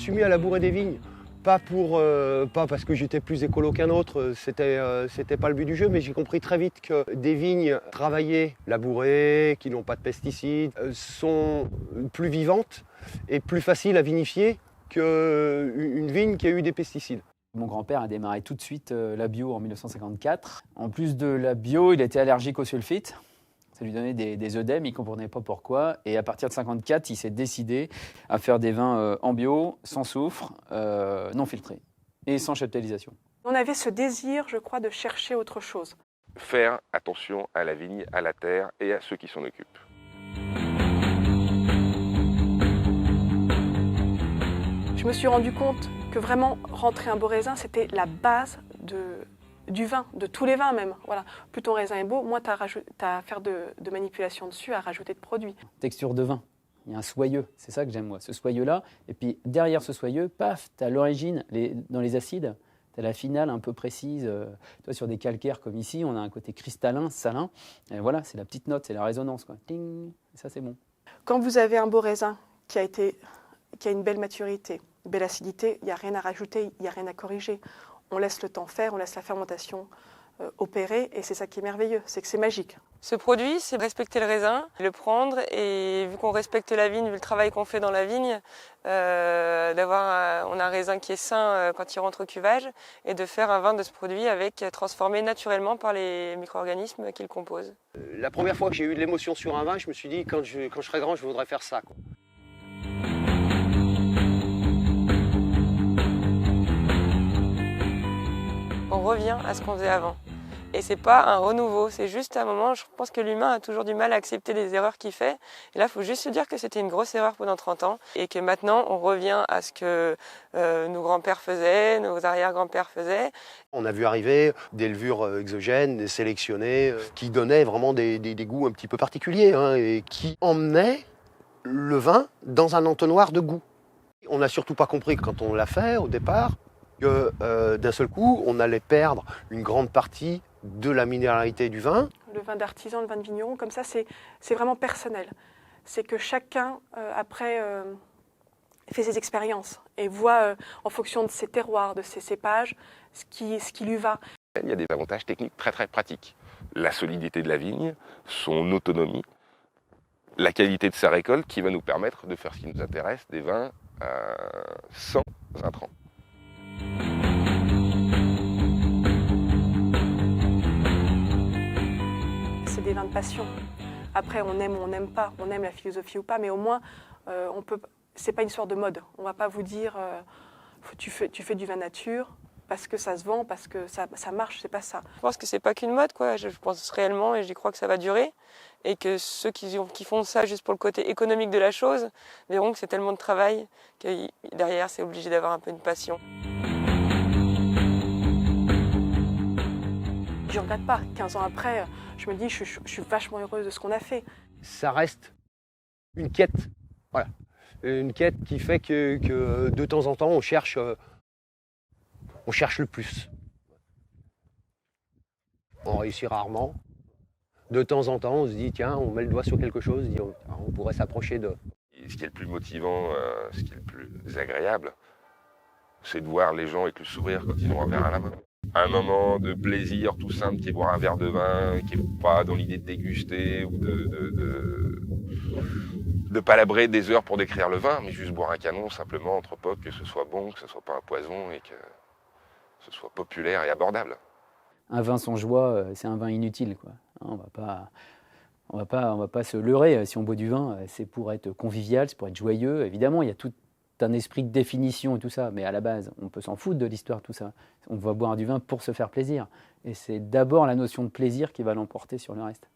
suis mis à labourer des vignes. Pas parce que j'étais plus écolo qu'un autre, c'était pas le but du jeu, mais j'ai compris très vite que des vignes travaillées, labourées, qui n'ont pas de pesticides, sont plus vivantes et plus faciles à vinifier qu'une vigne qui a eu des pesticides. Mon grand-père a démarré tout de suite la bio en 1954. En plus de la bio, il était allergique au sulfite. Ça lui donnait des œdèmes, il ne comprenait pas pourquoi. Et à partir de 1954, il s'est décidé à faire des vins en bio, sans soufre, non filtrés et sans chaptalisation. On avait ce désir, je crois, de chercher autre chose. Faire attention à la vigne, à la terre et à ceux qui s'en occupent. Je me suis rendu compte que vraiment rentrer un beau raisin, c'était la base du vin, de tous les vins même. Voilà. Plus ton raisin est beau, moins tu as à faire de manipulation dessus, à rajouter de produits. Texture de vin, il y a un soyeux, c'est ça que j'aime moi, ce soyeux-là. Et puis derrière ce soyeux, paf, tu as l'origine dans les acides, tu as la finale un peu précise. Toi, sur des calcaires comme ici, on a un côté cristallin, salin. Et voilà, c'est la petite note, c'est la résonance, quoi. Ting, ça c'est bon. Quand vous avez un beau raisin qui a une belle maturité, une belle acidité, il n'y a rien à rajouter, il n'y a rien à corriger. On laisse le temps faire, on laisse la fermentation opérer, et c'est ça qui est merveilleux, c'est que c'est magique. Ce produit, c'est respecter le raisin, le prendre, et vu qu'on respecte la vigne, vu le travail qu'on fait dans la vigne, on a un raisin qui est sain quand il rentre au cuvage, et de faire un vin de ce produit transformé naturellement par les micro-organismes qu'il compose. La première fois que j'ai eu de l'émotion sur un vin, je me suis dit, quand je serai grand, je voudrais faire ça, quoi. On revient à ce qu'on faisait avant. Et c'est pas un renouveau, c'est juste un moment, je pense que l'humain a toujours du mal à accepter les erreurs qu'il fait. Et là, il faut juste se dire que c'était une grosse erreur pendant 30 ans et que maintenant, on revient à ce que nos grands-pères faisaient, nos arrière-grands-pères faisaient. On a vu arriver des levures exogènes, des sélectionnées, qui donnaient vraiment des goûts un petit peu particuliers, hein, et qui emmenaient le vin dans un entonnoir de goût. On n'a surtout pas compris quand on l'a fait au départ, que d'un seul coup, on allait perdre une grande partie de la minéralité du vin. Le vin d'artisan, le vin de vigneron, comme ça, c'est vraiment personnel. C'est que chacun, après, fait ses expériences et voit, en fonction de ses terroirs, de ses cépages, ce qui lui va. Il y a des avantages techniques très très pratiques. La solidité de la vigne, son autonomie, la qualité de sa récolte qui va nous permettre de faire ce qui nous intéresse, des vins sans intrants. C'est des vins de passion. Après, on aime ou on n'aime pas, on aime la philosophie ou pas, mais au moins, c'est pas une histoire de mode. On va pas vous dire, tu fais du vin nature parce que ça se vend, parce que ça marche, c'est pas ça. Je pense que c'est pas qu'une mode, quoi. Je pense réellement et j'y crois que ça va durer. Et que ceux qui font ça juste pour le côté économique de la chose verront que c'est tellement de travail que derrière, c'est obligé d'avoir un peu une passion. Je regrette pas. 15 ans après, je me dis, je suis vachement heureuse de ce qu'on a fait. Ça reste une quête, voilà. Une quête qui fait que de temps en temps, on cherche le plus. On réussit rarement. De temps en temps, on se dit, tiens, on met le doigt sur quelque chose, on pourrait s'approcher de... Ce qui est le plus motivant, ce qui est le plus agréable, c'est de voir les gens avec le sourire quand ils ont un verre à la main. Un moment de plaisir tout simple qui est boire un verre de vin, qui n'est pas dans l'idée de déguster ou de palabrer des heures pour décrire le vin, mais juste boire un canon simplement entre potes, que ce soit bon, que ce soit pas un poison et que ce soit populaire et abordable. Un vin sans joie, c'est un vin inutile, quoi. On va pas se leurrer. Si on boit du vin, c'est pour être convivial, c'est pour être joyeux. Évidemment, il y a tout un esprit de définition et tout ça, mais à la base, on peut s'en foutre de l'histoire, tout ça. On va boire du vin pour se faire plaisir. Et c'est d'abord la notion de plaisir qui va l'emporter sur le reste.